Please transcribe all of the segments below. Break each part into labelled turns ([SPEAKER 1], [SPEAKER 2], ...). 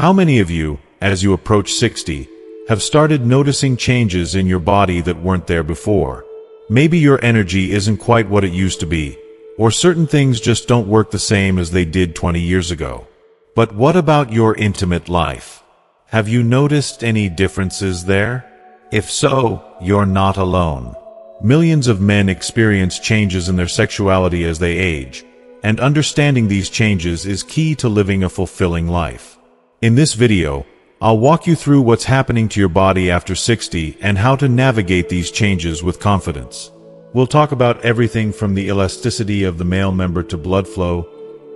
[SPEAKER 1] How many of you, as you approach 60, have started noticing changes in your body that weren't there before? Maybe your energy isn't quite what it used to be, or certain things just don't work the same as they did 20 years ago. But what about your intimate life? Have you noticed any differences there? If so, you're not alone. Millions of men experience changes in their sexuality as they age, and understanding these changes is key to living a fulfilling life. In this video, I'll walk you through what's happening to your body after 60 and how to navigate these changes with confidence. We'll talk about everything from the elasticity of the male member to blood flow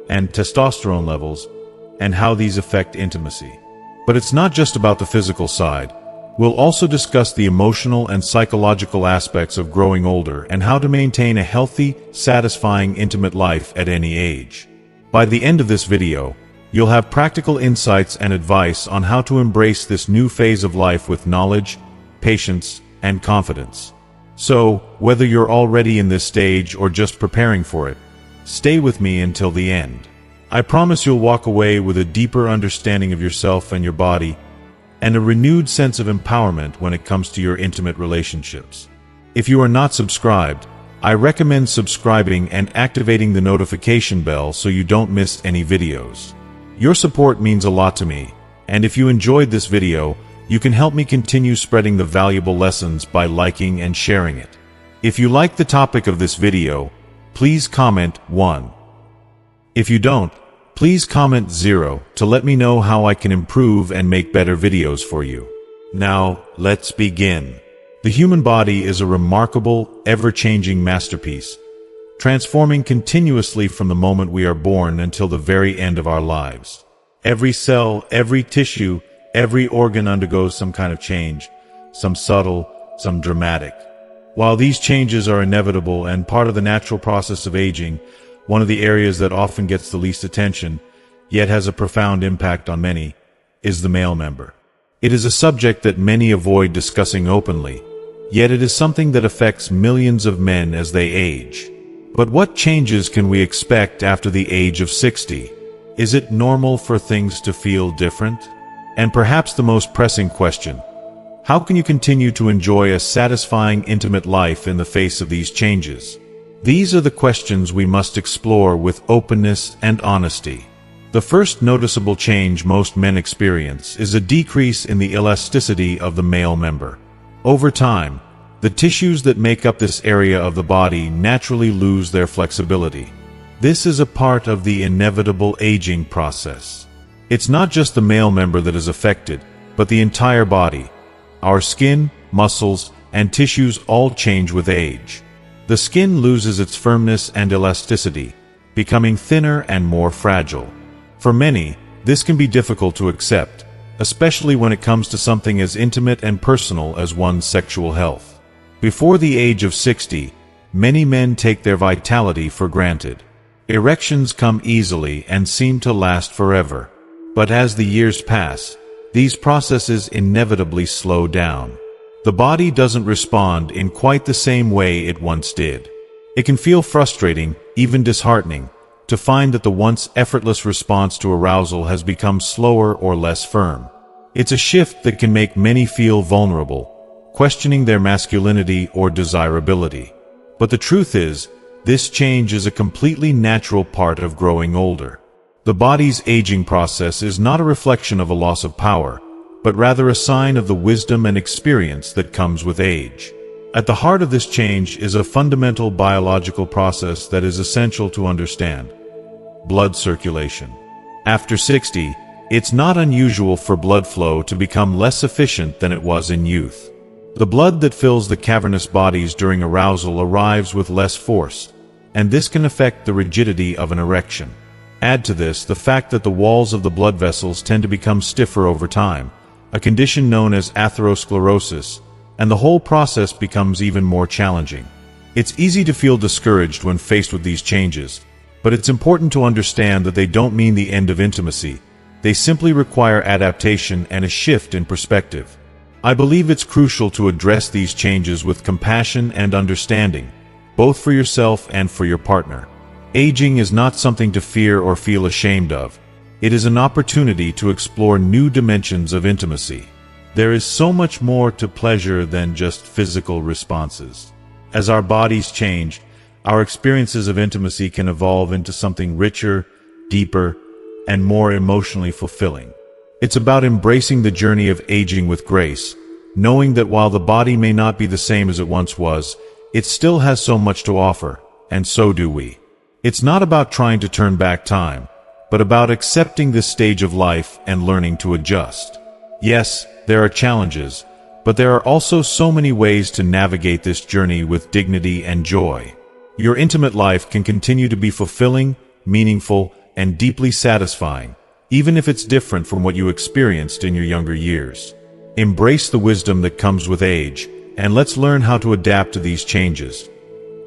[SPEAKER 1] and testosterone levels, and how these affect intimacy. But it's not just about the physical side. We'll also discuss the emotional and psychological aspects of growing older and how to maintain a healthy, satisfying, intimate life at any age. By the end of this video, you'll have practical insights and advice on how to embrace this new phase of life with knowledge, patience, and confidence. So, whether you're already in this stage or just preparing for it, stay with me until the end. I promise you'll walk away with a deeper understanding of yourself and your body, and a renewed sense of empowerment when it comes to your intimate relationships. If you are not subscribed, I recommend subscribing and activating the notification bell so you don't miss any videos. Your support means a lot to me, and if you enjoyed this video, you can help me continue spreading the valuable lessons by liking and sharing it. If you like the topic of this video, please comment 1. If you don't, please comment 0 to let me know how I can improve and make better videos for you. Now, let's begin. The human body is a remarkable, ever-changing masterpiece, transforming continuously from the moment we are born until the very end of our lives. Every cell, every tissue, every organ undergoes some kind of change, some subtle, some dramatic. While these changes are inevitable and part of the natural process of aging, one of the areas that often gets the least attention, yet has a profound impact on many, is the male member. It is a subject that many avoid discussing openly, yet it is something that affects millions of men as they age. But what changes can we expect after the age of 60? Is it normal for things to feel different? And perhaps the most pressing question, how can you continue to enjoy a satisfying, intimate life in the face of these changes? These are the questions we must explore with openness and honesty. The first noticeable change most men experience is a decrease in the elasticity of the male member. Over time, the tissues that make up this area of the body naturally lose their flexibility. This is a part of the inevitable aging process. It's not just the male member that is affected, but the entire body. Our skin, muscles, and tissues all change with age. The skin loses its firmness and elasticity, becoming thinner and more fragile. For many, this can be difficult to accept, especially when it comes to something as intimate and personal as one's sexual health. Before the age of 60, many men take their vitality for granted. Erections come easily and seem to last forever. But as the years pass, these processes inevitably slow down. The body doesn't respond in quite the same way it once did. It can feel frustrating, even disheartening, to find that the once effortless response to arousal has become slower or less firm. It's a shift that can make many feel vulnerable, questioning their masculinity or desirability. But the truth is, this change is a completely natural part of growing older. The body's aging process is not a reflection of a loss of power, but rather a sign of the wisdom and experience that comes with age. At the heart of this change is a fundamental biological process that is essential to understand: blood circulation. After 60, it's not unusual for blood flow to become less efficient than it was in youth. The blood that fills the cavernous bodies during arousal arrives with less force, and this can affect the rigidity of an erection. Add to this the fact that the walls of the blood vessels tend to become stiffer over time, a condition known as atherosclerosis, and the whole process becomes even more challenging. It's easy to feel discouraged when faced with these changes, but it's important to understand that they don't mean the end of intimacy. They simply require adaptation and a shift in perspective. I believe it's crucial to address these changes with compassion and understanding, both for yourself and for your partner. Aging is not something to fear or feel ashamed of. it is an opportunity to explore new dimensions of intimacy. There is so much more to pleasure than just physical responses. As our bodies change, our experiences of intimacy can evolve into something richer, deeper, and more emotionally fulfilling. It's about embracing the journey of aging with grace, knowing that while the body may not be the same as it once was, it still has so much to offer, and so do we. It's not about trying to turn back time, but about accepting this stage of life and learning to adjust. Yes, there are challenges, but there are also so many ways to navigate this journey with dignity and joy. Your intimate life can continue to be fulfilling, meaningful, and deeply satisfying, even if it's different from what you experienced in your younger years. Embrace the wisdom that comes with age, and let's learn how to adapt to these changes.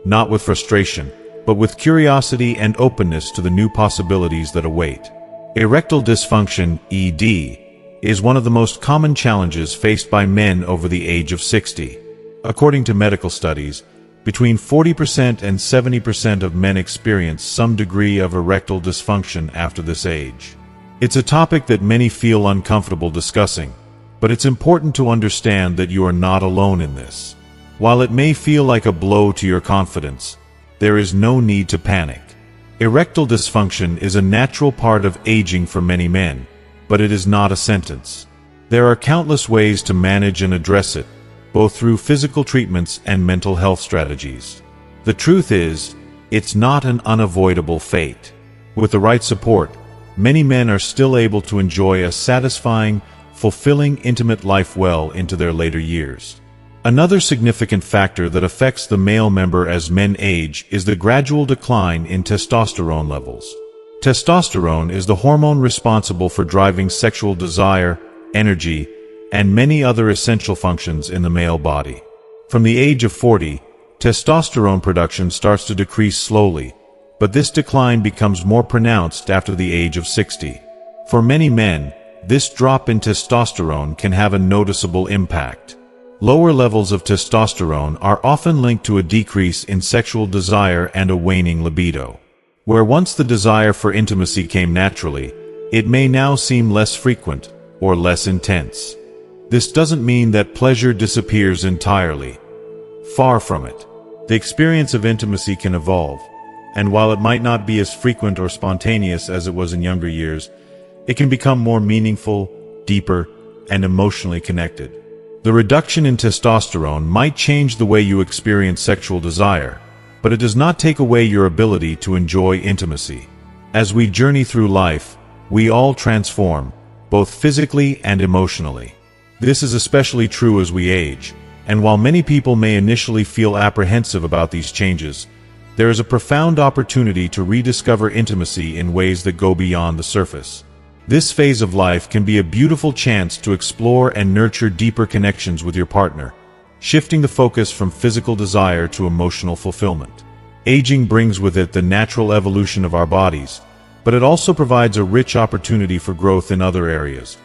[SPEAKER 1] Not with frustration, but with curiosity and openness to the new possibilities that await. Erectile dysfunction, ED, is one of the most common challenges faced by men over the age of 60. According to medical studies, between 40% and 70% of men experience some degree of erectile dysfunction after this age. It's a topic that many feel uncomfortable discussing, but it's important to understand that you are not alone in this. While it may feel like a blow to your confidence, there is no need to panic. Erectile dysfunction is a natural part of aging for many men, but it is not a sentence. There are countless ways to manage and address it, both through physical treatments and mental health strategies. The truth is, it's not an unavoidable fate. With the right support, many men are still able to enjoy a satisfying, fulfilling, intimate life well into their later years. Another significant factor that affects the male member as men age is the gradual decline in testosterone levels. Testosterone is the hormone responsible for driving sexual desire, energy, and many other essential functions in the male body. From the age of 40, testosterone production starts to decrease slowly, but this decline becomes more pronounced after the age of 60. For many men, this drop in testosterone can have a noticeable impact. Lower levels of testosterone are often linked to a decrease in sexual desire and a waning libido. Where once the desire for intimacy came naturally, it may now seem less frequent or less intense. This doesn't mean that pleasure disappears entirely. Far from it. The experience of intimacy can evolve, and while it might not be as frequent or spontaneous as it was in younger years, it can become more meaningful, deeper, and emotionally connected. The reduction in testosterone might change the way you experience sexual desire, but it does not take away your ability to enjoy intimacy. As we journey through life, we all transform, both physically and emotionally. This is especially true as we age, and while many people may initially feel apprehensive about these changes, there is a profound opportunity to rediscover intimacy in ways that go beyond the surface. This phase of life can be a beautiful chance to explore and nurture deeper connections with your partner, shifting the focus from physical desire to emotional fulfillment. Aging brings with it the natural evolution of our bodies, but it also provides a rich opportunity for growth in other areas,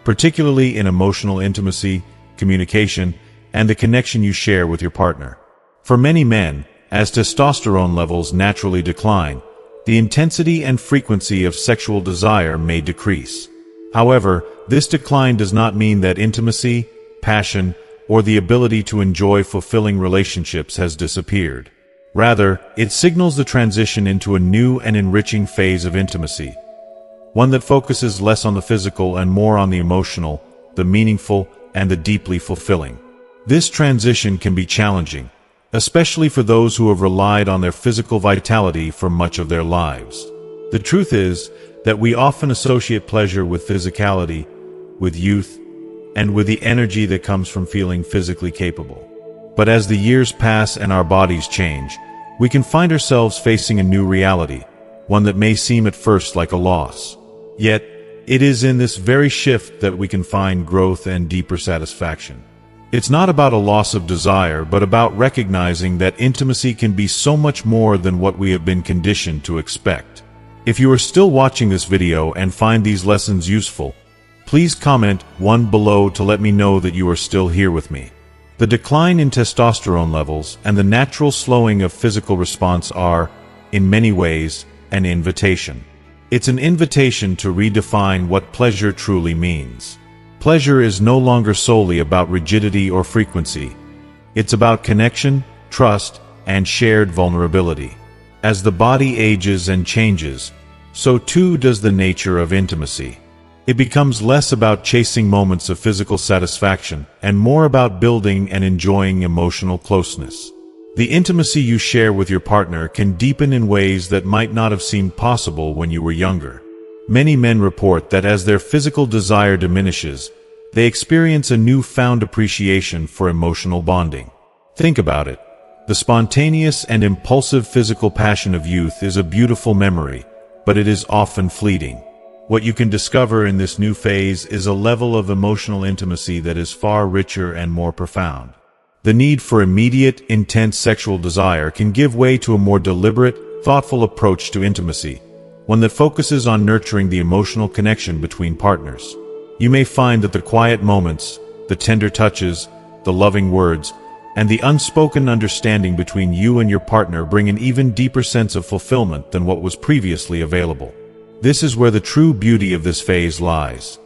[SPEAKER 1] particularly in emotional intimacy, communication, and the connection you share with your partner. For many men, as testosterone levels naturally decline, the intensity and frequency of sexual desire may decrease. However, this decline does not mean that intimacy, passion, or the ability to enjoy fulfilling relationships has disappeared. Rather, it signals the transition into a new and enriching phase of intimacy, one that focuses less on the physical and more on the emotional, the meaningful, and the deeply fulfilling. This transition can be challenging, especially for those who have relied on their physical vitality for much of their lives. The truth is that we often associate pleasure with physicality, with youth, and with the energy that comes from feeling physically capable. But as the years pass and our bodies change, we can find ourselves facing a new reality, one that may seem at first like a loss. Yet, it is in this very shift that we can find growth and deeper satisfaction. It's not about a loss of desire, but about recognizing that intimacy can be so much more than what we have been conditioned to expect. If you are still watching this video and find these lessons useful, please comment 1 below to let me know that you are still here with me. The decline in testosterone levels and the natural slowing of physical response are, in many ways, an invitation. It's an invitation to redefine what pleasure truly means. Pleasure is no longer solely about rigidity or frequency. It's about connection, trust, and shared vulnerability. As the body ages and changes, so too does the nature of intimacy. It becomes less about chasing moments of physical satisfaction and more about building and enjoying emotional closeness. The intimacy you share with your partner can deepen in ways that might not have seemed possible when you were younger. Many men report that as their physical desire diminishes, they experience a newfound appreciation for emotional bonding. Think about it. The spontaneous and impulsive physical passion of youth is a beautiful memory, but it is often fleeting. What you can discover in this new phase is a level of emotional intimacy that is far richer and more profound. The need for immediate, intense sexual desire can give way to a more deliberate, thoughtful approach to intimacy, one that focuses on nurturing the emotional connection between partners. You may find that the quiet moments, the tender touches, the loving words, and the unspoken understanding between you and your partner bring an even deeper sense of fulfillment than what was previously available. This is where the true beauty of this phase lies.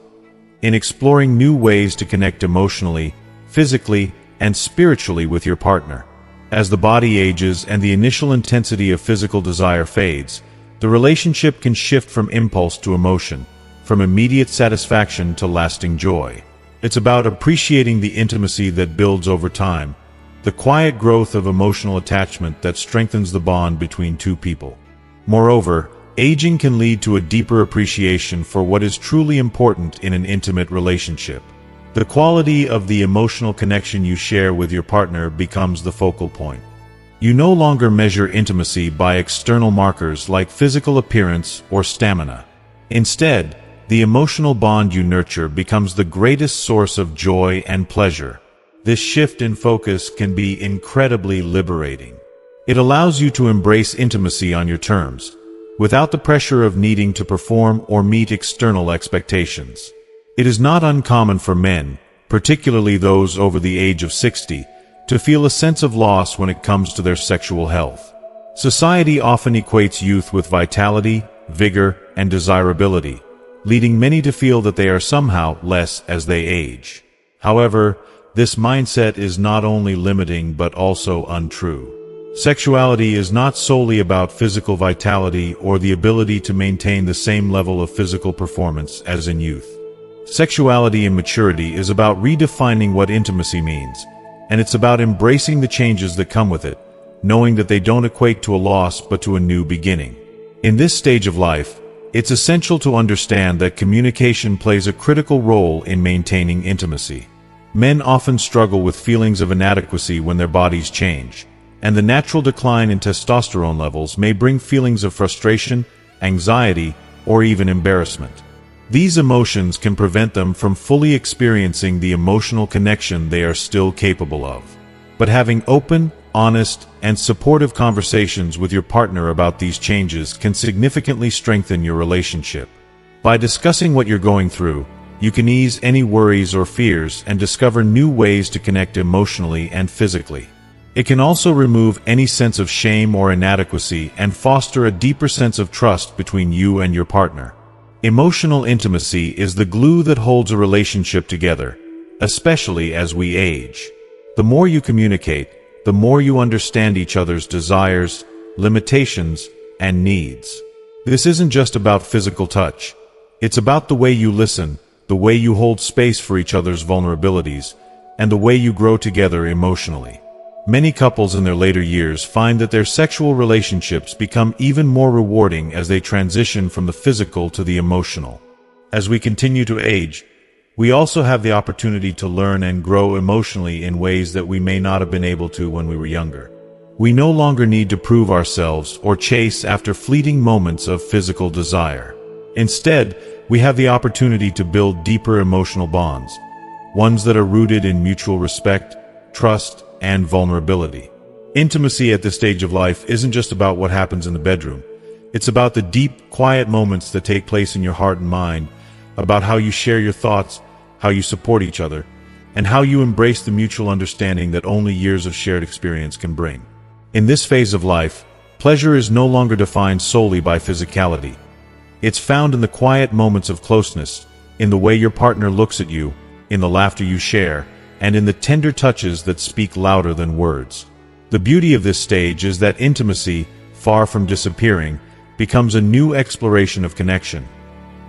[SPEAKER 1] In exploring new ways to connect emotionally, physically, and spiritually with your partner. As the body ages and the initial intensity of physical desire fades, the relationship can shift from impulse to emotion, from immediate satisfaction to lasting joy. It's about appreciating the intimacy that builds over time, the quiet growth of emotional attachment that strengthens the bond between two people. Moreover, aging can lead to a deeper appreciation for what is truly important in an intimate relationship. The quality of the emotional connection you share with your partner becomes the focal point. You no longer measure intimacy by external markers like physical appearance or stamina. Instead, the emotional bond you nurture becomes the greatest source of joy and pleasure. This shift in focus can be incredibly liberating. It allows you to embrace intimacy on your terms, without the pressure of needing to perform or meet external expectations. It is not uncommon for men, particularly those over the age of 60, to feel a sense of loss when it comes to their sexual health. Society often equates youth with vitality, vigor, and desirability, leading many to feel that they are somehow less as they age. However, this mindset is not only limiting but also untrue. Sexuality is not solely about physical vitality or the ability to maintain the same level of physical performance as in youth. Sexuality in maturity is about redefining what intimacy means, and it's about embracing the changes that come with it, knowing that they don't equate to a loss but to a new beginning. In this stage of life, it's essential to understand that communication plays a critical role in maintaining intimacy. Men often struggle with feelings of inadequacy when their bodies change, and the natural decline in testosterone levels may bring feelings of frustration, anxiety, or even embarrassment. These emotions can prevent them from fully experiencing the emotional connection they are still capable of. But having open, honest, and supportive conversations with your partner about these changes can significantly strengthen your relationship. By discussing what you're going through, you can ease any worries or fears and discover new ways to connect emotionally and physically. It can also remove any sense of shame or inadequacy and foster a deeper sense of trust between you and your partner. Emotional intimacy is the glue that holds a relationship together, especially as we age. The more you communicate, the more you understand each other's desires, limitations, and needs. This isn't just about physical touch. It's about the way you listen, the way you hold space for each other's vulnerabilities, and the way you grow together emotionally. Many couples in their later years find that their sexual relationships become even more rewarding as they transition from the physical to the emotional. As we continue to age, we also have the opportunity to learn and grow emotionally in ways that we may not have been able to when we were younger. We no longer need to prove ourselves or chase after fleeting moments of physical desire. Instead, we have the opportunity to build deeper emotional bonds, ones that are rooted in mutual respect, trust, and vulnerability. Intimacy at this stage of life isn't just about what happens in the bedroom. It's about the deep, quiet moments that take place in your heart and mind, about how you share your thoughts, how you support each other, and how you embrace the mutual understanding that only years of shared experience can bring. In this phase of life, pleasure is no longer defined solely by physicality. It's found in the quiet moments of closeness, in the way your partner looks at you, in the laughter you share, and in the tender touches that speak louder than words. The beauty of this stage is that intimacy, far from disappearing, becomes a new exploration of connection,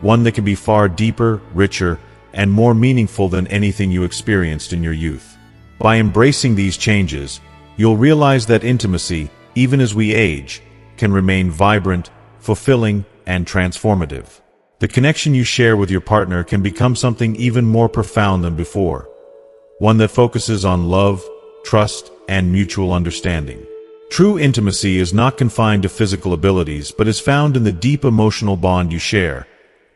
[SPEAKER 1] one that can be far deeper, richer, and more meaningful than anything you experienced in your youth. By embracing these changes, you'll realize that intimacy, even as we age, can remain vibrant, fulfilling, and transformative. The connection you share with your partner can become something even more profound than before, one that focuses on love, trust, and mutual understanding. True intimacy is not confined to physical abilities, but is found in the deep emotional bond you share,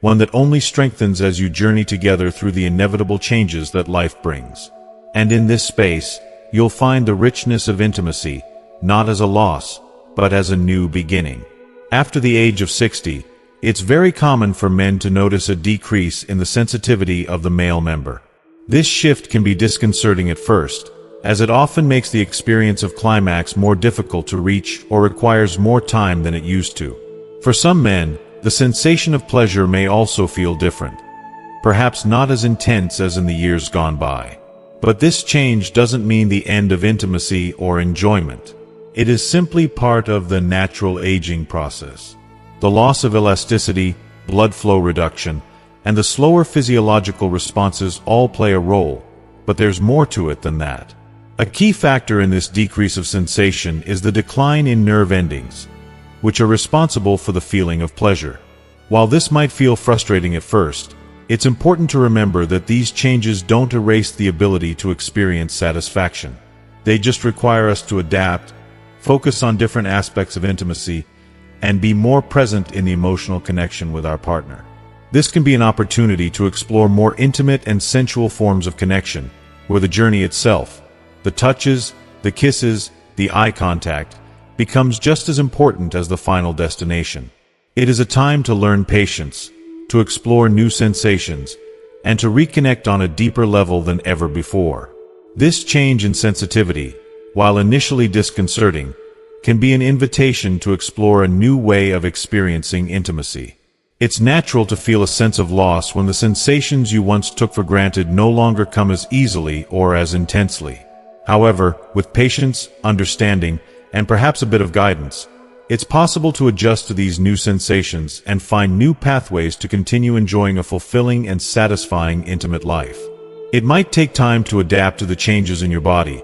[SPEAKER 1] one that only strengthens as you journey together through the inevitable changes that life brings. And in this space, you'll find the richness of intimacy, not as a loss, but as a new beginning. After the age of 60, it's very common for men to notice a decrease in the sensitivity of the male member. This shift can be disconcerting at first, as it often makes the experience of climax more difficult to reach or requires more time than it used to. For some men, the sensation of pleasure may also feel different, perhaps not as intense as in the years gone by. But this change doesn't mean the end of intimacy or enjoyment. It is simply part of the natural aging process. The loss of elasticity, blood flow reduction, and the slower physiological responses all play a role, but there's more to it than that. A key factor in this decrease of sensation is the decline in nerve endings, which are responsible for the feeling of pleasure. While this might feel frustrating at first, it's important to remember that these changes don't erase the ability to experience satisfaction. They just require us to adapt, focus on different aspects of intimacy, and be more present in the emotional connection with our partner. This can be an opportunity to explore more intimate and sensual forms of connection, where the journey itself, the touches, the kisses, the eye contact, becomes just as important as the final destination. It is a time to learn patience, to explore new sensations, and to reconnect on a deeper level than ever before. This change in sensitivity, while initially disconcerting, can be an invitation to explore a new way of experiencing intimacy. It's natural to feel a sense of loss when the sensations you once took for granted no longer come as easily or as intensely. However, with patience, understanding, and perhaps a bit of guidance, it's possible to adjust to these new sensations and find new pathways to continue enjoying a fulfilling and satisfying intimate life. It might take time to adapt to the changes in your body,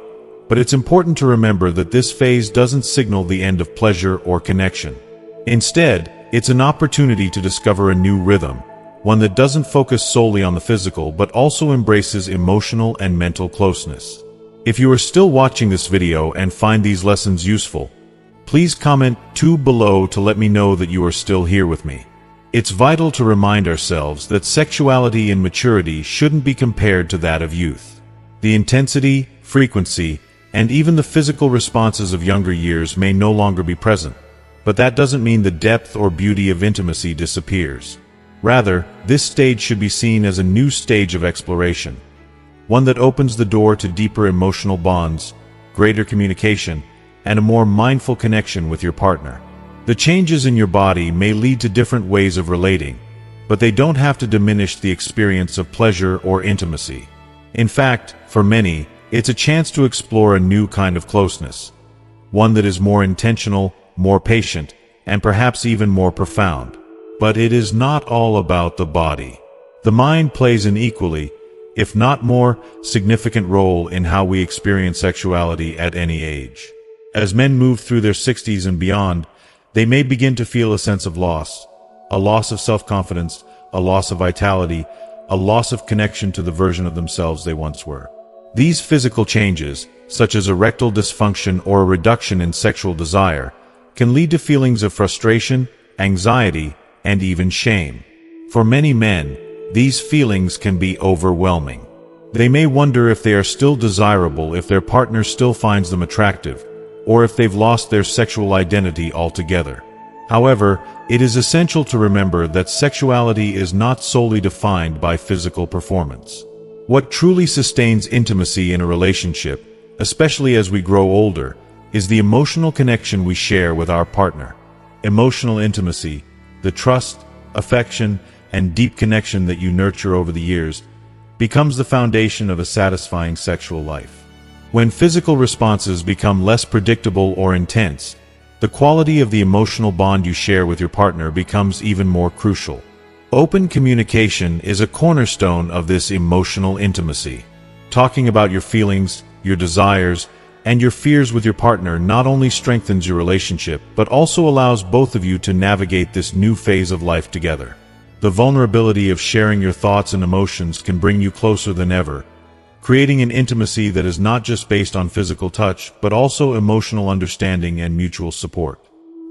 [SPEAKER 1] but it's important to remember that this phase doesn't signal the end of pleasure or connection. Instead, it's an opportunity to discover a new rhythm, one that doesn't focus solely on the physical but also embraces emotional and mental closeness. If you are still watching this video and find these lessons useful, please comment 2 below to let me know that you are still here with me. It's vital to remind ourselves that sexuality and maturity shouldn't be compared to that of youth. The intensity, frequency, and even the physical responses of younger years may no longer be present, but that doesn't mean the depth or beauty of intimacy disappears. Rather, this stage should be seen as a new stage of exploration, one that opens the door to deeper emotional bonds, greater communication, and a more mindful connection with your partner. The changes in your body may lead to different ways of relating, but they don't have to diminish the experience of pleasure or intimacy. In fact, for many, it's a chance to explore a new kind of closeness, one that is more intentional, more patient, and perhaps even more profound. But it is not all about the body. The mind plays an equally, if not more, significant role in how we experience sexuality at any age. As men move through their 60s and beyond, they may begin to feel a sense of loss, a loss of self-confidence, a loss of vitality, a loss of connection to the version of themselves they once were. These physical changes, such as erectile dysfunction or a reduction in sexual desire, can lead to feelings of frustration, anxiety, and even shame. For many men, these feelings can be overwhelming. They may wonder if they are still desirable, if their partner still finds them attractive, or if they've lost their sexual identity altogether. However, it is essential to remember that sexuality is not solely defined by physical performance. What truly sustains intimacy in a relationship, especially as we grow older, is the emotional connection we share with our partner. Emotional intimacy, the trust, affection, and deep connection that you nurture over the years becomes the foundation of a satisfying sexual life. When physical responses become less predictable or intense, the quality of the emotional bond you share with your partner becomes even more crucial. Open communication is a cornerstone of this emotional intimacy. Talking about your feelings, your desires, and your fears with your partner not only strengthens your relationship, but also allows both of you to navigate this new phase of life together. The vulnerability of sharing your thoughts and emotions can bring you closer than ever, creating an intimacy that is not just based on physical touch, but also emotional understanding and mutual support.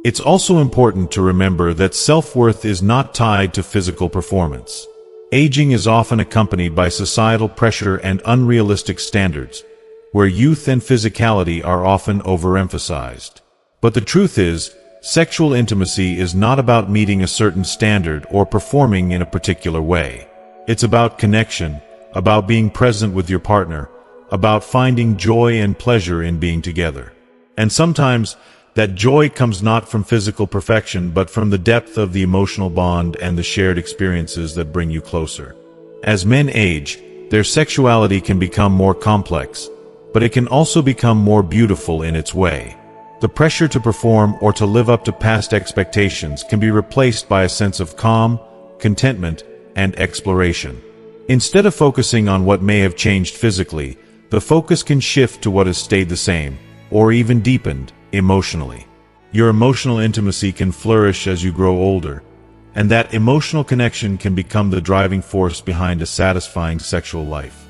[SPEAKER 1] It's also important to remember that self-worth is not tied to physical performance. Aging is often accompanied by societal pressure and unrealistic standards, where youth and physicality are often overemphasized. But the truth is, sexual intimacy is not about meeting a certain standard or performing in a particular way. It's about connection, about being present with your partner, about finding joy and pleasure in being together. And sometimes, that joy comes not from physical perfection, but from the depth of the emotional bond and the shared experiences that bring you closer. As men age, their sexuality can become more complex, but it can also become more beautiful in its way. The pressure to perform or to live up to past expectations can be replaced by a sense of calm, contentment, and exploration. Instead of focusing on what may have changed physically, the focus can shift to what has stayed the same, or even deepened, emotionally. Your emotional intimacy can flourish as you grow older, and that emotional connection can become the driving force behind a satisfying sexual life.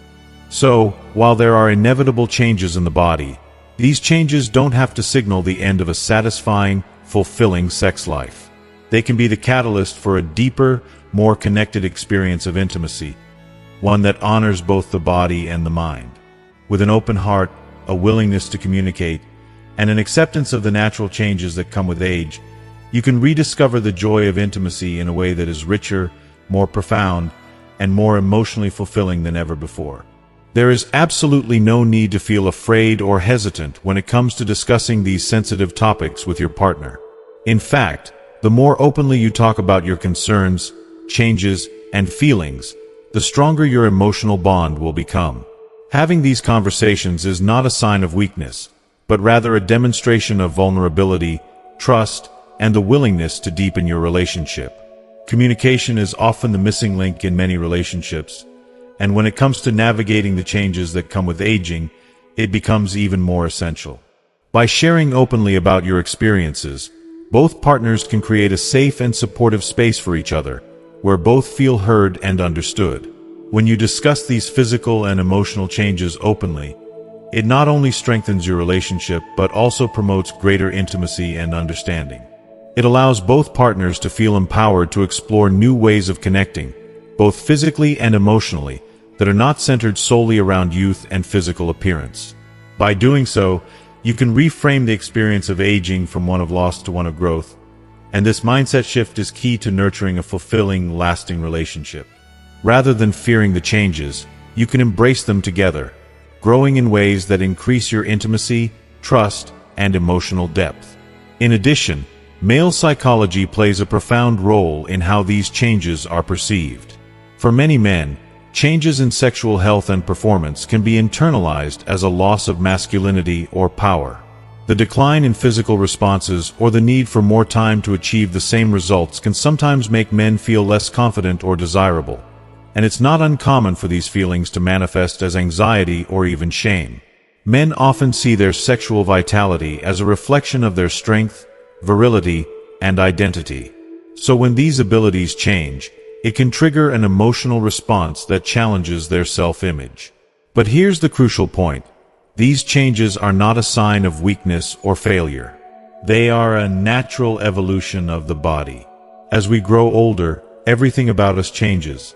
[SPEAKER 1] So, while there are inevitable changes in the body, these changes don't have to signal the end of a satisfying, fulfilling sex life. They can be the catalyst for a deeper, more connected experience of intimacy, one that honors both the body and the mind. With an open heart, a willingness to communicate, and an acceptance of the natural changes that come with age, you can rediscover the joy of intimacy in a way that is richer, more profound, and more emotionally fulfilling than ever before. There is absolutely no need to feel afraid or hesitant when it comes to discussing these sensitive topics with your partner. In fact, the more openly you talk about your concerns, changes, and feelings, the stronger your emotional bond will become. Having these conversations is not a sign of weakness, but rather a demonstration of vulnerability, trust, and the willingness to deepen your relationship. Communication is often the missing link in many relationships, and when it comes to navigating the changes that come with aging, it becomes even more essential. By sharing openly about your experiences, both partners can create a safe and supportive space for each other, where both feel heard and understood. When you discuss these physical and emotional changes openly, it not only strengthens your relationship but also promotes greater intimacy and understanding. It allows both partners to feel empowered to explore new ways of connecting, both physically and emotionally, that are not centered solely around youth and physical appearance. By doing so, you can reframe the experience of aging from one of loss to one of growth, and this mindset shift is key to nurturing a fulfilling, lasting relationship. Rather than fearing the changes, you can embrace them together, growing in ways that increase your intimacy, trust, and emotional depth. In addition, male psychology plays a profound role in how these changes are perceived. For many men, changes in sexual health and performance can be internalized as a loss of masculinity or power. The decline in physical responses or the need for more time to achieve the same results can sometimes make men feel less confident or desirable, and it's not uncommon for these feelings to manifest as anxiety or even shame. Men often see their sexual vitality as a reflection of their strength, virility, and identity. So when these abilities change, it can trigger an emotional response that challenges their self-image. But here's the crucial point. These changes are not a sign of weakness or failure. They are a natural evolution of the body. As we grow older, everything about us changes.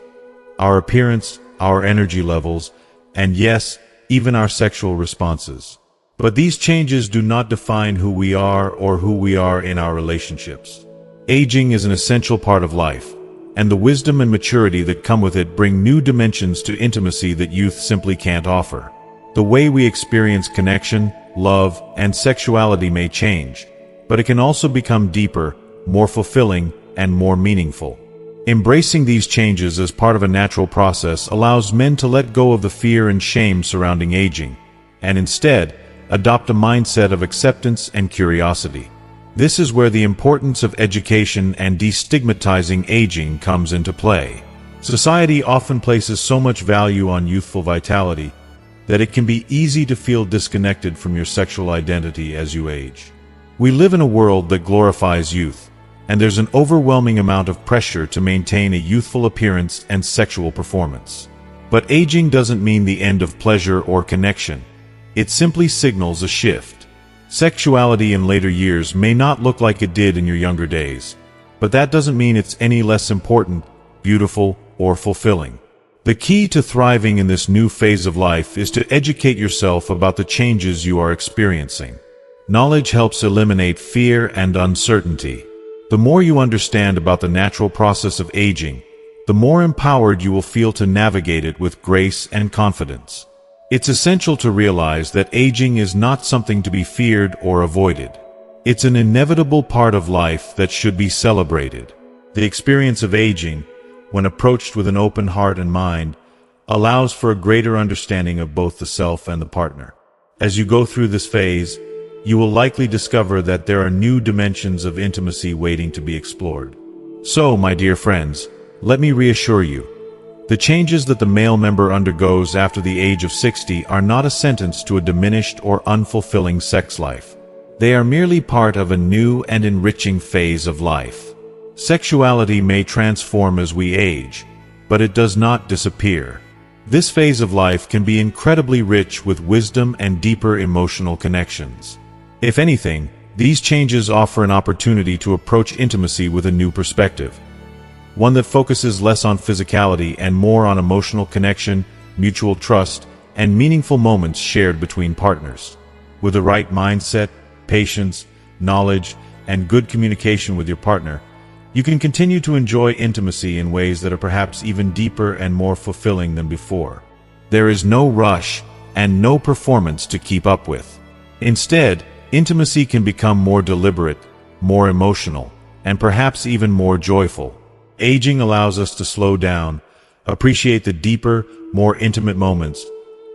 [SPEAKER 1] Our appearance, our energy levels, and yes, even our sexual responses. But these changes do not define who we are or who we are in our relationships. Aging is an essential part of life, and the wisdom and maturity that come with it bring new dimensions to intimacy that youth simply can't offer. The way we experience connection, love, and sexuality may change, but it can also become deeper, more fulfilling, and more meaningful. Embracing these changes as part of a natural process allows men to let go of the fear and shame surrounding aging, and instead, adopt a mindset of acceptance and curiosity. This is where the importance of education and destigmatizing aging comes into play. Society often places so much value on youthful vitality that it can be easy to feel disconnected from your sexual identity as you age. We live in a world that glorifies youth, and there's an overwhelming amount of pressure to maintain a youthful appearance and sexual performance. But aging doesn't mean the end of pleasure or connection. It simply signals a shift. Sexuality in later years may not look like it did in your younger days, but that doesn't mean it's any less important, beautiful, or fulfilling. The key to thriving in this new phase of life is to educate yourself about the changes you are experiencing. Knowledge helps eliminate fear and uncertainty. The more you understand about the natural process of aging, the more empowered you will feel to navigate it with grace and confidence. It's essential to realize that aging is not something to be feared or avoided. It's an inevitable part of life that should be celebrated. The experience of aging, when approached with an open heart and mind, allows for a greater understanding of both the self and the partner. As you go through this phase, you will likely discover that there are new dimensions of intimacy waiting to be explored. So, my dear friends, let me reassure you, the changes that the male member undergoes after the age of 60 are not a sentence to a diminished or unfulfilling sex life. They are merely part of a new and enriching phase of life. Sexuality may transform as we age, but it does not disappear. This phase of life can be incredibly rich with wisdom and deeper emotional connections. If anything, these changes offer an opportunity to approach intimacy with a new perspective. One that focuses less on physicality and more on emotional connection, mutual trust, and meaningful moments shared between partners. With the right mindset, patience, knowledge, and good communication with your partner, you can continue to enjoy intimacy in ways that are perhaps even deeper and more fulfilling than before. There is no rush and no performance to keep up with. Instead, intimacy can become more deliberate, more emotional, and perhaps even more joyful. Aging allows us to slow down, appreciate the deeper, more intimate moments,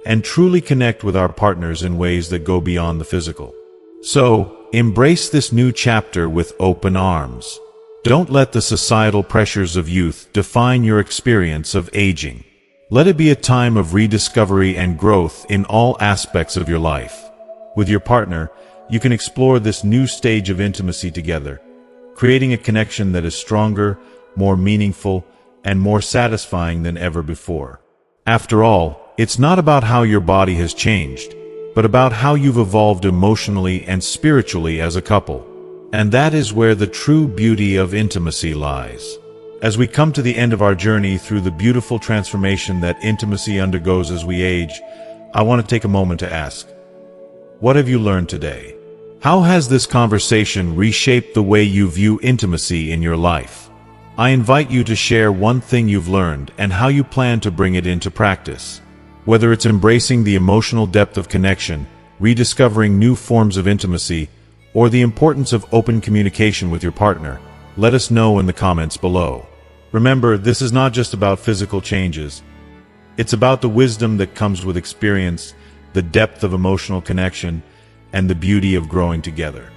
[SPEAKER 1] and truly connect with our partners in ways that go beyond the physical. So, embrace this new chapter with open arms. Don't let the societal pressures of youth define your experience of aging. Let it be a time of rediscovery and growth in all aspects of your life. With your partner, you can explore this new stage of intimacy together, creating a connection that is stronger, more meaningful, and more satisfying than ever before. After all, it's not about how your body has changed, but about how you've evolved emotionally and spiritually as a couple. And that is where the true beauty of intimacy lies. As we come to the end of our journey through the beautiful transformation that intimacy undergoes as we age, I want to take a moment to ask, what have you learned today? How has this conversation reshaped the way you view intimacy in your life? I invite you to share one thing you've learned and how you plan to bring it into practice. Whether it's embracing the emotional depth of connection, rediscovering new forms of intimacy, or the importance of open communication with your partner, let us know in the comments below. Remember, this is not just about physical changes. It's about the wisdom that comes with experience, the depth of emotional connection, and the beauty of growing together.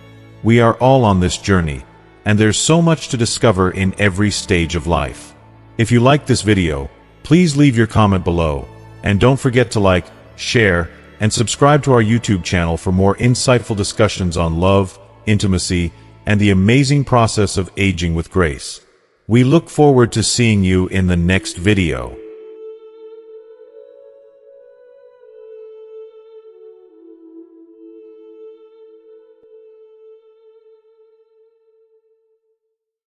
[SPEAKER 1] We are all on this journey, and there's so much to discover in every stage of life. If you liked this video, please leave your comment below, and don't forget to like, share, and subscribe to our YouTube channel for more insightful discussions on love, intimacy, and the amazing process of aging with grace. We look forward to seeing you in the next video.